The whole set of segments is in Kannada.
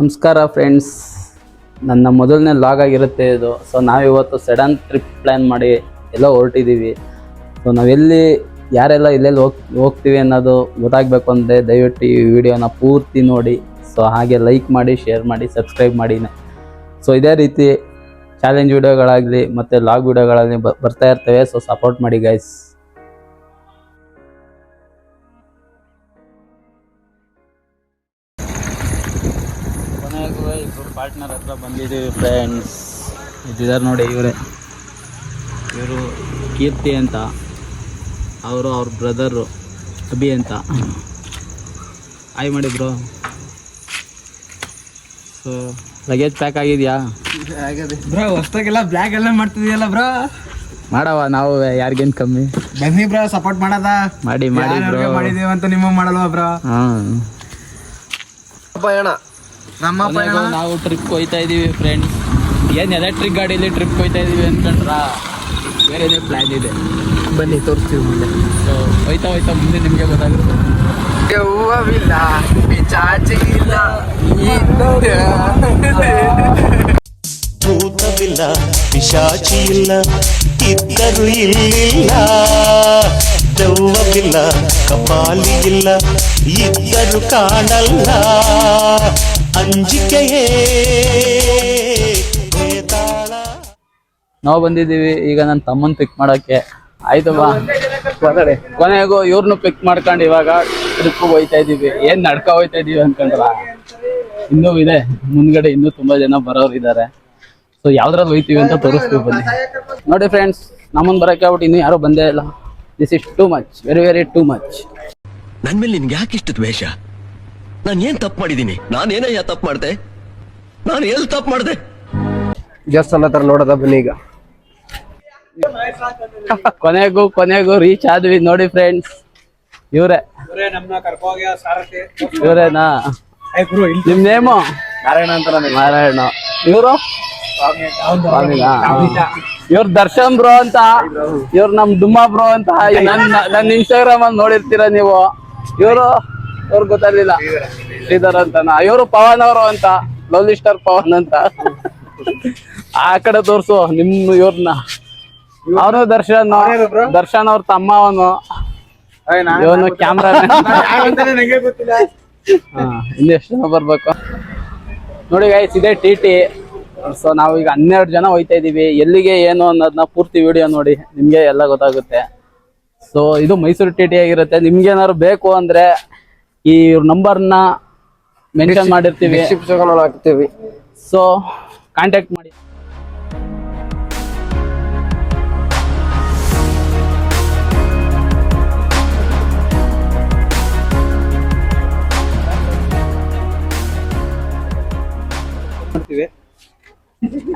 ನಮಸ್ಕಾರ ಫ್ರೆಂಡ್ಸ್, ನನ್ನ ಮೊದಲನೇ ಲಾಗ್ ಆಗಿರುತ್ತೆ ಇದು. ಸೊ ನಾವಿವತ್ತು ಸಡನ್ ಟ್ರಿಪ್ ಪ್ಲ್ಯಾನ್ ಮಾಡಿ ಎಲ್ಲ ಹೊರಟಿದ್ದೀವಿ. ಸೊ ನಾವೆಲ್ಲಿ ಯಾರೆಲ್ಲ ಎಲ್ಲೆಲ್ಲಿ ಹೋಗ್ತೀವಿ ಅನ್ನೋದು ಗೊತ್ತಾಗಬೇಕು ಅಂದರೆ ದಯವಿಟ್ಟು ಈ ವಿಡಿಯೋನ ಪೂರ್ತಿ ನೋಡಿ. ಸೊ ಹಾಗೆ ಲೈಕ್ ಮಾಡಿ, ಶೇರ್ ಮಾಡಿ, ಸಬ್ಸ್ಕ್ರೈಬ್ ಮಾಡಿ. ಸೊ ಇದೇ ರೀತಿ ಚಾಲೆಂಜ್ ವಿಡಿಯೋಗಳಾಗಲಿ ಮತ್ತು ಲಾಗ್ ವಿಡಿಯೋಗಳಾಗಲಿ ಬರ್ತಾ ಇರ್ತವೆ. ಸೊ ಸಪೋರ್ಟ್ ಮಾಡಿ ಗೈಸ್. ಇಬ್ಬರು ಪಾರ್ಟ್ನರ್ ಹತ್ರ ಬಂದಿದ್ದೀವಿ ಫ್ರೆಂಡ್ಸ್. ಇದ್ದಾರೆ ನೋಡಿ, ಇವರು ಕೀರ್ತಿ ಅಂತ, ಅವ್ರ ಬ್ರದರು ಅಭಿ ಅಂತ. ಹಾಯ್ ಮಾಡಿ ಬ್ರೋ. ಸೊ ಲಗೇಜ್ ಪ್ಯಾಕ್ ಆಗಿದೆಯಾ ಬ್ರೋ? ಹೊಸ್ದಾಗೆಲ್ಲ ಬ್ಲಾಗ್ ಎಲ್ಲ ಮಾಡ್ತಿದೀಯಲ್ಲ ಬ್ರೋ? ಮಾಡವ, ನಾವು ಯಾರಿಗೇನು ಕಮ್ಮಿ. ಬನ್ನಿ ಬ್ರೋ, ಸಪೋರ್ಟ್ ಮಾಡದ ಮಾಡಿ ಬ್ರೋ. ಮಾಡಿದೀವಿ ಅಂತ ನಿಮ್ಮ ಮಾಡಲ್ವಾ ಬ್ರೋ? ಪಯಣ ನಮ್ಮ ಪಯಣ. ನಾವು ಟ್ರಿಪ್ ಹೋಯ್ತಾ ಇದ್ದೀವಿ ಫ್ರೆಂಡ್ಸ್. ಏನು ಎಲೆಕ್ಟ್ರಿಕ್ ಗಾಡೀಲಿ ಟ್ರಿಪ್ ಹೋಯ್ತಾ ಇದ್ದೀವಿ ಅಂದ್ಕೊಂಡ್ರ, ಬೇರೆನೇ ಪ್ಲ್ಯಾನ್ ಇದೆ. ಬನ್ನಿ ತೋರಿಸ್ತೀವಿ ಮುಂದೆ. ಸೊ ಹೋಯ್ತಾ ಮುಂದೆ ನಿಮಗೆ ಗೊತ್ತಾಗುತ್ತೆ. ಹೂವಿಲ್ಲ, ಪಿಚಾಚಿಲ್ಲ, ಭೂತವಿಲ್ಲ, ಪಿಶಾಚಿ ಇಲ್ಲ, ಇದ್ದರು ಇಲ್ಲಿಲ್ಲ. ದೆವ್ವವಿಲ್ಲ, ಕಪಾಲಿ ಇಲ್ಲ, ಇದ್ದರು ಕಾಣಲ್ಲ. ಅಂಜಿಕೆಯೇ ಬೇತಾಳ. ನಾವು ಬಂದಿದ್ದೀವಿ ಈಗ ನನ್ನ ತಮ್ಮನ ಪಿಕ್ ಮಾಡೋಕ್ಕೆ. ಆಯ್ತು ಬಾ, ಕೊನೆಗೂ ಇವ್ರನ್ನೂ ಪಿಕ್ ಮಾಡ್ಕೊಂಡು ಇವಾಗ ಟ್ರಿಪ್ ಹೋಯ್ತಾ ಇದ್ದೀವಿ. ಏನು ನಡ್ಕ ಹೋಯ್ತಾ ಇದ್ದೀವಿ ಅನ್ಕೊಂಡ್ರ, ಇನ್ನೂ ಇದೆ ಮುಂದ್ಗಡೆ, ಇನ್ನೂ ತುಂಬ ಜನ ಬರೋರು ಇದ್ದಾರೆ. ಸೊ ಯಾವ್ದ್ರಲ್ಲಿ ಹೋಯ್ತೀವಿ ಅಂತ ತೋರಿಸ್ತೀವಿ, ಬನ್ನಿ ನೋಡಿ ಫ್ರೆಂಡ್ಸ್. ನಮ್ಮನ್ನು ಬರೋಕ್ಕೆ ಆಗ್ಬಿಟ್ಟು ಇನ್ನೂ ಯಾರೂ ಬಂದೇ ಇಲ್ಲ. This is too much, very too much. ನನ್ ಮೇಲೆ ನಿನ್ಗೆ ಯಾಕೆ ಇಷ್ಟು ದ್ವೇಷ? ನಾನು ಏನ್ ತಪ್ಪು ಮಾಡಿದ್ದೀನಿ? ನಾನೇನಯ್ಯ ತಪ್ಪು ಮಾಡ್ದೆ? ನಾನು ಎಲ್ಲಿ ತಪ್ಪು ಮಾಡ್ದೆ? ದೇವಸ್ಥಾನ ಹತ್ರ ನೋಡೋದ ಬನ್ನಿ ಈಗ. ಕೊನೆಗೂ ರೀಚ್ ಆದ್ವಿ ನೋಡಿ ಫ್ರೆಂಡ್ಸ್. ಇವ್ರೇನಾ? ನಿಮ್ ನೇಮು ನಾರಾಯಣ ಅಂತ. ನಾರಾಯಣ. ಇವರು ಇವ್ರ ದರ್ಶನ್ ಬ್ರೋ ಅಂತ, ಇವ್ರು ನಮ್ ಡುಮ್ಮಾ ಬ್ರೋ ಅಂತ. ನನ್ನ ಇನ್ಸ್ಟಾಗ್ರಾಮ್ ಅಲ್ಲಿ ನೋಡಿರ್ತೀರ ನೀವು. ಇವ್ರು ಗೊತ್ತಾಗ್ಲಿಲ್ಲ, ಶ್ರೀಧರ್ ಅಂತನಾ. ಇವರು ಪವನ್ ಅವರು ಅಂತ, ಲವ್ಲಿ ಸ್ಟಾರ್ ಪವನ್ ಅಂತ. ಆ ಕಡೆ ತೋರ್ಸು ಇವ್ರನ್ನ. ಅವನು ದರ್ಶನ್ ಅವ್ರ ತಮ್ಮ. ಅವನು ಇವನು ಕ್ಯಾಮ್ರಾ. ಇನ್ನೆಷ್ಟು ಜನ ಬರ್ಬೇಕು ನೋಡಿ ಗೈಸ್, ಇದೇ ಟಿ. ಸೊ ನಾವು ಈಗ 12 ಜನ ಹೋಯ್ತಾ ಇದೀವಿ. ಎಲ್ಲಿಗೆ ಏನು ಅನ್ನೋದನ್ನ ಪೂರ್ತಿ ವಿಡಿಯೋ ನೋಡಿ, ನಿಮ್ಗೆ ಎಲ್ಲ ಗೊತ್ತಾಗುತ್ತೆ. ಸೊ ಇದು ಮೈಸೂರು ಟಿ ಆಗಿರುತ್ತೆ. ನಿಮ್ಗೆ ಏನಾದ್ರು ಬೇಕು ಅಂದ್ರೆ ಈ ನಂಬರ್ನ ಮೆನ್ಷನ್ ಮಾಡಿರ್ತೀವಿ, ಹಾಕ್ತೀವಿ. ಸೊ ಕಾಂಟ್ಯಾಕ್ಟ್ ಮಾಡಿ.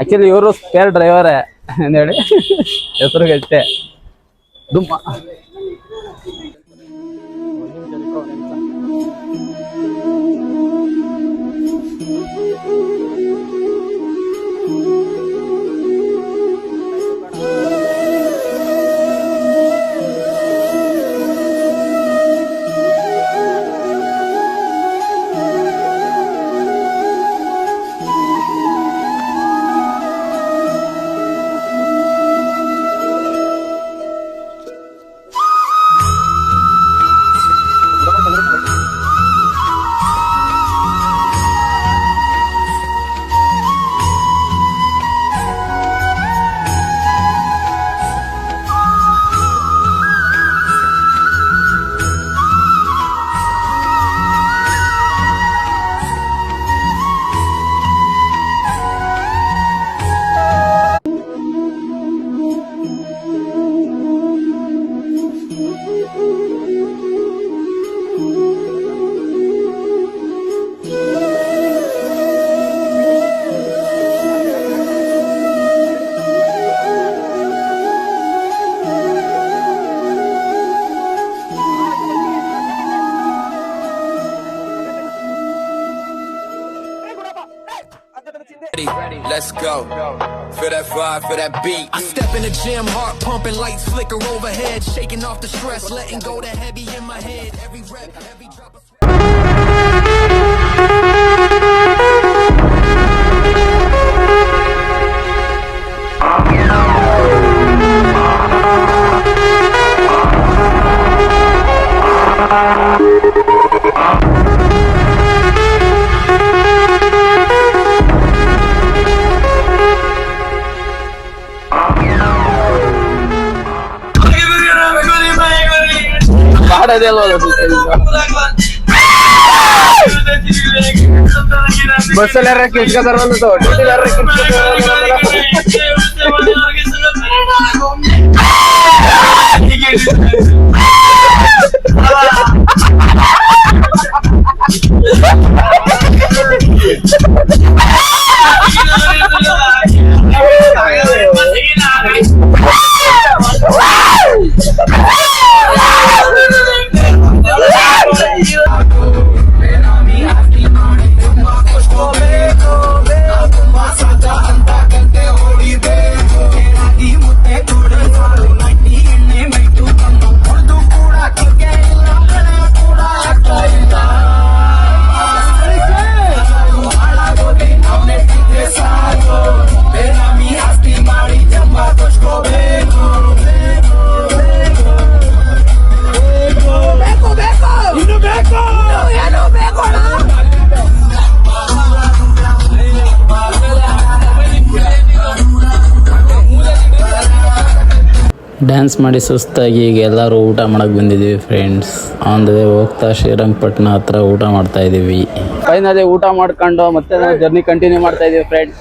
ಆಕ್ಚುಲಿ ಇವರು ಸ್ಪೇರ್ ಡ್ರೈವರೇ ಹೇಳಿ ಹೆಸರಿಗೆ ಅಷ್ಟೇ. ದುಮ್ಮ Let's go. Feel that vibe, feel that beat. I step in the gym, heart pumping, lights flicker overhead, shaking off the stress, letting go the heavy in my head. Every rep, every drop of ಇದೆಯಲ್ವಾ ಬಸ್ಸಲ್ಲಿ ಯಾರ ಕಿರ್ಚ್ಕೊತಾರ ಡ್ಯಾನ್ಸ್ ಮಾಡಿ ಸುಸ್ತಾಗಿ ಈಗ ಎಲ್ಲರೂ ಊಟ ಮಾಡಕ್ಕೆ ಬಂದಿದ್ದೀವಿ ಫ್ರೆಂಡ್ಸ್. ಆನ್ ದ ವೇ ಹೋಗ್ತಾ ಶ್ರೀರಂಗಪಟ್ಟಣ ಹತ್ರ ಊಟ ಮಾಡ್ತಾ ಇದ್ದೀವಿ. ಫೈನಲಿ ಊಟ ಮಾಡ್ಕೊಂಡು ಮತ್ತೆ ನಾವು ಜರ್ನಿ ಕಂಟಿನ್ಯೂ ಮಾಡ್ತಾ ಇದ್ದೀವಿ ಫ್ರೆಂಡ್ಸ್.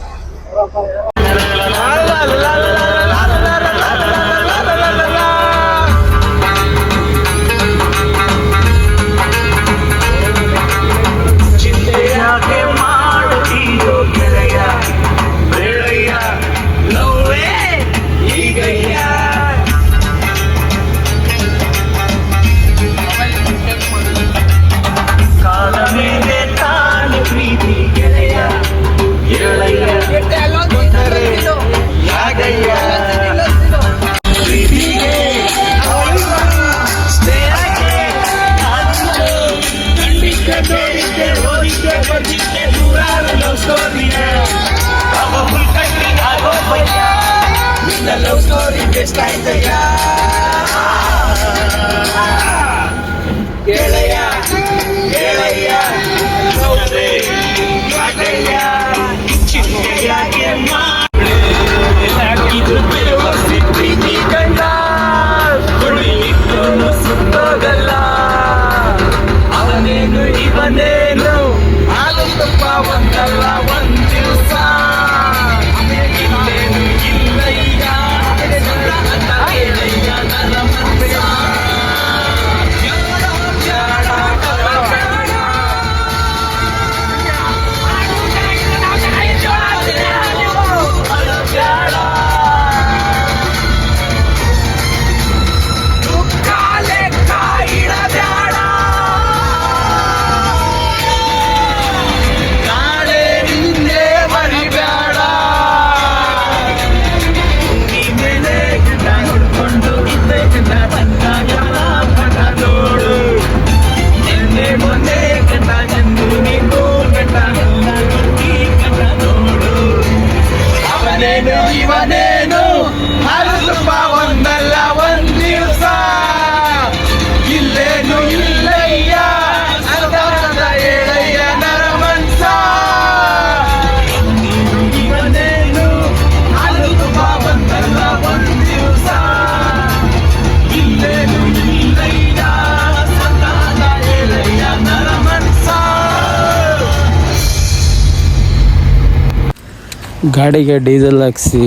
ಗಾಡಿಗೆ ಡೀಸೆಲ್ ಹಾಕ್ಸಿ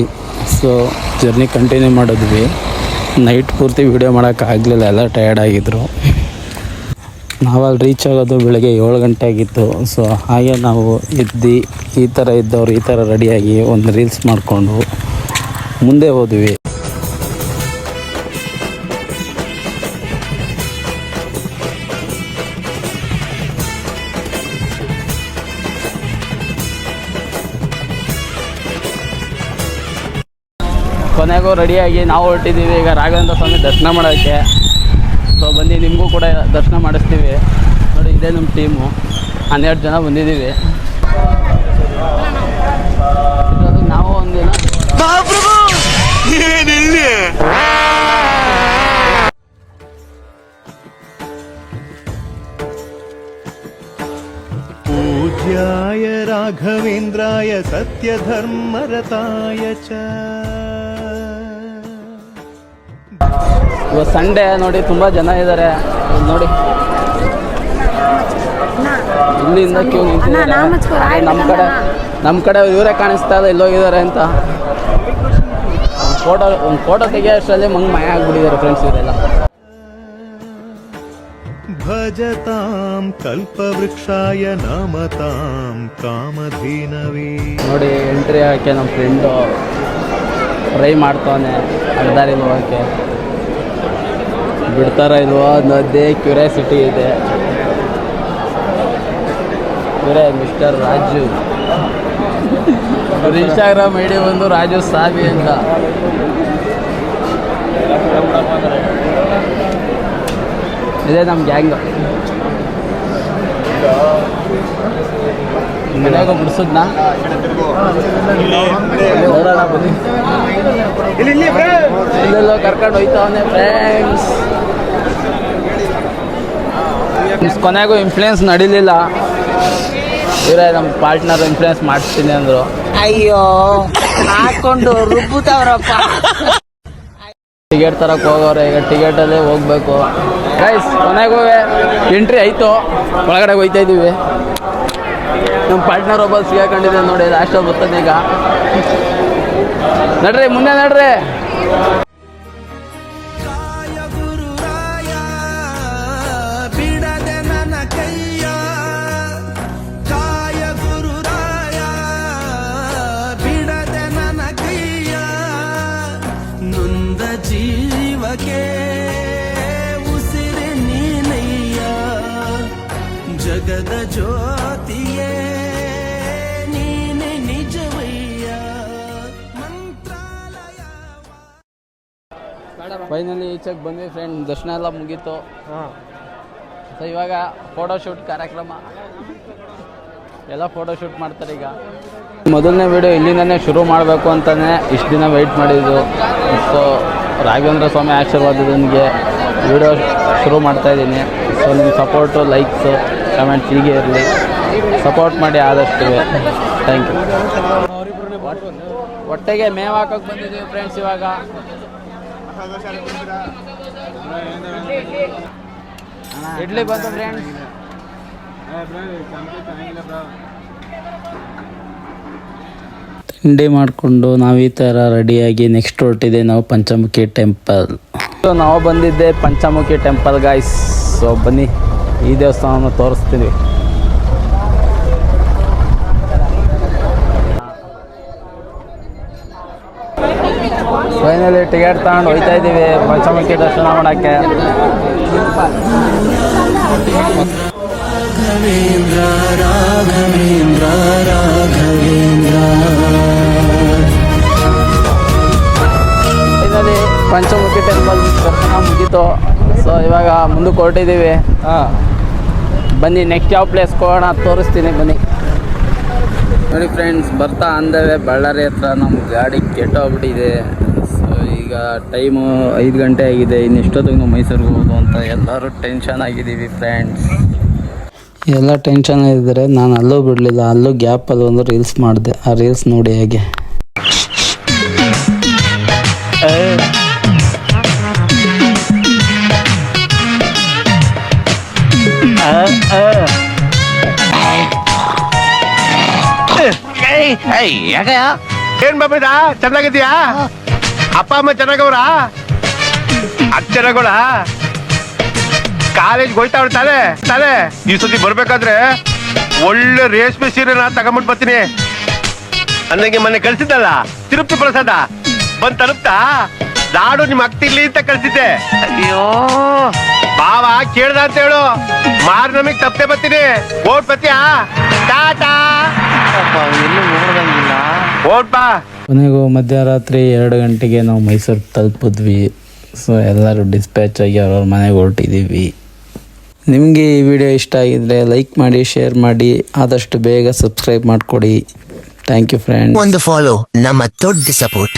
ಸೊ ಜರ್ನಿ ಕಂಟಿನ್ಯೂ ಮಾಡಿದ್ವಿ. ನೈಟ್ ಪೂರ್ತಿ ವೀಡಿಯೋ ಮಾಡೋಕ್ಕಾಗಲಿಲ್ಲ, ಎಲ್ಲ ಟಯರ್ಡ್ ಆಗಿದ್ದರು. ನಾವಲ್ಲಿ ರೀಚ್ ಆಗೋದು ಬೆಳಗ್ಗೆ 7 ಗಂಟೆ ಆಗಿತ್ತು. ಸೊ ಹಾಗೆ ನಾವು ಈ ಥರ ಇದ್ದವ್ರು ಈ ಥರ ರೆಡಿಯಾಗಿ ಒಂದು ರೀಲ್ಸ್ ಮಾಡಿಕೊಂಡು ಮುಂದೆ ಹೋದ್ವಿ. ಕೊನೆಗೂ ರೆಡಿಯಾಗಿ ನಾವು ಹೊರಟಿದ್ದೀವಿ ಈಗ ರಾಘವೇಂದ್ರ ಸ್ವಾಮಿ ದರ್ಶನ ಮಾಡೋಕ್ಕೆ. ಸೊ ಬನ್ನಿ ನಿಮಗೂ ಕೂಡ ದರ್ಶನ ಮಾಡಿಸ್ತೀವಿ. ನೋಡಿ ಇದೇ ನಮ್ಮ ಟೀಮು, 12 ಜನ ಬಂದಿದ್ದೀವಿ. ನಾವು ಒಂದಿನ पूज्याय राघवेन्द्राय सत्यधर्मरताय च ಇವತ್ತು ಸಂಡೇ ನೋಡಿ ತುಂಬ ಜನ ಇದ್ದಾರೆ ನೋಡಿ, ಇಲ್ಲಿಂದ ಕ್ಯೂ ನಿಂತಿದ್ದಾರೆ. ನಮ್ಮ ಕಡೆ ಇವರೇ ಕಾಣಿಸ್ತಾ ಇಲ್ಲ, ಎಲ್ಲೋಗಿದ್ದಾರೆ ಅಂತ. ಒಂದು ಫೋಟೋ ತೆಗಿಯೋಷ್ಟರಲ್ಲಿ ಮಾಯ ಆಗ್ಬಿಟ್ಟಿದ್ದಾರೆ ಫ್ರೆಂಡ್ಸ್ ಇವರೆಲ್ಲ. ಭಜತಾಂ ಕಲ್ಪವೃಕ್ಷಾಯ ನಮತಾಂ ಕಾಮಧೇನವೇ. ನೋಡಿ ಎಂಟ್ರಿ ಹಾಕಿ ನಮ್ಮ ಫ್ರೆಂಡು ಟ್ರೈ ಮಾಡ್ತಾನೆ ಅಡ್ದಾರಿಲ್ ಹೋಗೋಕ್ಕೆ, ಬಿಡ್ತಾರ ಇಲ್ವೋ ಅನ್ನೋದೇ ಕ್ಯೂರಿಯಾಸಿಟಿ ಇದೆ. ಇವರೇ ಮಿಸ್ಟರ್ ರಾಜು, ಅವ್ರ ಇನ್ಸ್ಟಾಗ್ರಾಮ್ ಐಡಿ ಬಂದು ರಾಜು ಸಾಬಿ ಅಂತ. ಇದೇ ನಮ್ಮ ಗ್ಯಾಂಗ್. ಮನೆಯಾಗ ಬಿಡಿಸಿದ್ನಾ ನೋಡೋಣ ಬನ್ನಿ. ಇಲ್ಲೆಲ್ಲೋ ಕರ್ಕೊಂಡು ಹೋಯ್ತವನೇ ಫ್ರೆಂಡ್ಸ್. ಕೊನೆಗೂ ಇನ್ಫ್ಲೂಯೆನ್ಸ್ ನಡೀಲಿಲ್ಲ, ಇವರೇ ನಮ್ಮ ಪಾರ್ಟ್ನರ್ ಇನ್ಫ್ಲೂಯೆನ್ಸ್ ಮಾಡಿಸ್ತೀನಿ ಅಂದರು. ಅಯ್ಯೋ ಹಾಕೊಂಡು ರುಬ್ಬುತ್ತವ್ರಪ್ಪ. ಟಿಕೆಟ್ ತರಕ್ಕೆ ಹೋಗೋರೆ, ಈಗ ಟಿಕೆಟಲ್ಲೇ ಹೋಗ್ಬೇಕು ಗೈಸ್. ಕೊನೆಗೂ ಎಂಟ್ರಿ ಆಯಿತು, ಒಳಗಡೆ ಹೋಗ್ತಾ ಇದ್ದೀವಿ. ನಮ್ಮ ಪಾರ್ಟ್ನರ್ ಒಬ್ಬ ಸಿಗಾಕೊಂಡಿದೆ ನೋಡಿ, ಲಾಸ್ಟಲ್ಲಿ ಬರ್ತದೆ ಈಗ. ನಡ್ರಿ ಮುಂದೆ ನಡ್ರಿ. ಜೀವಕ್ಕೆ ಉಸಿರೆ ನೀನಯ್ಯ, ಜಗದ ಜ್ಯೋತಿಯೇ ನೀನೆ ನಿಜವಯ್ಯ, ಮಂತ್ರಾಲಯ. ಫೈನಲಿ ಈಚೆಗೆ ಬಂದ್ವಿ ಫ್ರೆಂಡ್, ದರ್ಶನ ಎಲ್ಲ ಮುಗೀತು. ಸೊ ಇವಾಗ ಫೋಟೋಶೂಟ್ ಕಾರ್ಯಕ್ರಮ, ಎಲ್ಲ ಫೋಟೋಶೂಟ್ ಮಾಡ್ತಾರೆ ಈಗ. ಮೊದಲನೇ ವೀಡಿಯೋ ಇಲ್ಲಿಂದನೇ ಶುರು ಮಾಡಬೇಕು ಅಂತಲೇ ಇಷ್ಟು ದಿನ ವೆಯ್ಟ್ ಮಾಡಿದ್ದು. ಸೊ ರಾಘವೇಂದ್ರ ಸ್ವಾಮಿ ಆಶೀರ್ವಾದದೊಂದಿಗೆ ವೀಡಿಯೋ ಶುರು ಮಾಡ್ತಾಯಿದ್ದೀನಿ. ಸೊ ನಿಮ್ಮ ಸಪೋರ್ಟು, ಲೈಕ್ಸು, ಕಮೆಂಟ್ಸ್ ಹೀಗೆ ಇರಲಿ, ಸಪೋರ್ಟ್ ಮಾಡಿ ಆದಷ್ಟು. Thank you. ಹೊಟ್ಟೆಗೆ ಮೇವು ಹಾಕೋಕೆ ಬಂದಿದ್ದೀವಿ ಫ್ರೆಂಡ್ಸ್. ಇವಾಗ ಇಡ್ಲಿ ಬಂತು ಫ್ರೆಂಡ್ಸ್. ತಿಂಡಿ ಮಾಡಿಕೊಂಡು ನಾವು ಈ ಥರ ರೆಡಿಯಾಗಿ ನೆಕ್ಸ್ಟ್ ಹೊರಟಿದೆ ನಾವು ಪಂಚಮುಖಿ ಟೆಂಪಲ್. ಸೊ ನಾವು ಬಂದಿದ್ದೆ ಪಂಚಮುಖಿ ಟೆಂಪಲ್ ಗಾಯ್ಸ್. ಸೊ ಬನ್ನಿ, ಈ ದೇವಸ್ಥಾನವನ್ನು ತೋರಿಸ್ತೀನಿ. ಫೈನಲಿ ಟಿಕೆಟ್ ತಗೊಂಡು ಹೋಗ್ತಾ ಇದ್ದೀವಿ ಪಂಚಮುಖಿ ದರ್ಶನ ಮಾಡೋಕ್ಕೆ. ರಾಘವೇಂದ್ರ ರಾಘವೇಂದ್ರ ರಾಘವೇಂದ್ರ. ಫೈನಲಿ ಪಂಚಮುಖಿ ಟೆಂಪಲ್ ದರ್ಶನ ಮುಗೀತು. ಸೊ ಇವಾಗ ಮುಂದಕ್ಕೆ ಹೊರಟಿದ್ದೀವಿ. ಬನ್ನಿ ನೆಕ್ಸ್ಟ್ ಯಾವ ಪ್ಲೇಸ್ಗೆ ಹೋಗೋಣ ತೋರಿಸ್ತೀನಿ ಬನ್ನಿ. ನೋಡಿ ಫ್ರೆಂಡ್ಸ್, ಬರ್ತಾ ಅಂದವೆ ಬಳ್ಳಾರಿ ಹತ್ರ ನಮ್ಮ ಗಾಡಿ ಕೆಟ್ಟೋಗ್ಬಿಟ್ಟಿದೆ. ಸೊ ಈಗ ಟೈಮು 5 ಗಂಟೆ ಆಗಿದೆ. ಇನ್ನೆಷ್ಟೊತ್ತಿಗೆ ನಾವು ಮೈಸೂರಿಗೆ ಹೋಗೋದು ಅಂತ ಎಲ್ಲರೂ ಟೆನ್ಷನ್ ಆಗಿದ್ದೀವಿ ಫ್ರೆಂಡ್ಸ್. ಎಲ್ಲ ಟೆನ್ಷನ್ ಇದ್ದರೆ ನಾನು ಅಲ್ಲೂ ಬಿಡಲಿಲ್ಲ, ಅಲ್ಲೂ ಗ್ಯಾಪಲ್ಲಿ ಒಂದು ರೀಲ್ಸ್ ಮಾಡಿದೆ. ಆ ರೀಲ್ಸ್ ನೋಡಿ ಹೇಗೆ. ಏನ್ ಬಾಬಿದ, ಚೆನ್ನಾಗಿದ್ಯಾ? ಅಪ್ಪ ಅಮ್ಮ ಚೆನ್ನಾಗವ್ರ? ಚೆನ್ನಾಗೋಳ? ಕಾಲೇಜ್ ಹೋಯ್ತಾವ್ರ ತಾನೆ. ಈ ಸತಿ ಬರ್ಬೇಕಾದ್ರೆ ಒಳ್ಳೆ ರೇಷ್ಮೆ ಸೀರೆನ ತಗೊಂಬಿಟ್ಟು ಬರ್ತೀನಿ. ಅಂದಂಗೆ ಮೊನ್ನೆ ಕಳ್ಸಿದ್ದಲ್ಲ ತಿರುಪ್ತಿ ಪ್ರಸಾದ ಬಂದ್ ತಲುಪ್ತಾ? ನಾಡು ನಿಮ್ ಅಕ್ತಿರ್ಲಿ ಅಂತ ಕಳ್ಸಿದ್ದೆ. ಅಯ್ಯೋ ಬಾವ ಕೇಳ್ದ ಅಂತ ಹೇಳು, ಮಾರ್ ನಮಗ್ ತಪ್ಪದೆ ಬರ್ತೀನಿ. ಓಟ್ ಬತ್ತೀಯಾ? ಟಾಟಾ. ಎಲ್ಲೂ ನೋಡ್ದಂಗಿಲ್ಲ, ಓಟ್ ಬಾ. ಕೊನೆಗೂ ಮಧ್ಯರಾತ್ರಿ 2 ಗಂಟೆಗೆ ನಾವು ಮೈಸೂರು ತಲುಪಿದ್ವಿ. ಸೊ ಎಲ್ಲರೂ ಡಿಸ್ಪ್ಯಾಚ್ ಆಗಿ ಅವ್ರವ್ರ ಮನೆಗೆ ಹೊರಟಿದ್ದೀವಿ. ನಿಮಗೆ ಈ ವಿಡಿಯೋ ಇಷ್ಟ ಆಗಿದ್ರೆ ಲೈಕ್ ಮಾಡಿ, ಶೇರ್ ಮಾಡಿ, ಆದಷ್ಟು ಬೇಗ ಸಬ್ಸ್ಕ್ರೈಬ್ ಮಾಡಿಕೊಡಿ. Thank you friends. ಒಂದು ಫಾಲೋ ನಮ್ಮ ದೊಡ್ಡ ಸಪೋರ್ಟ್.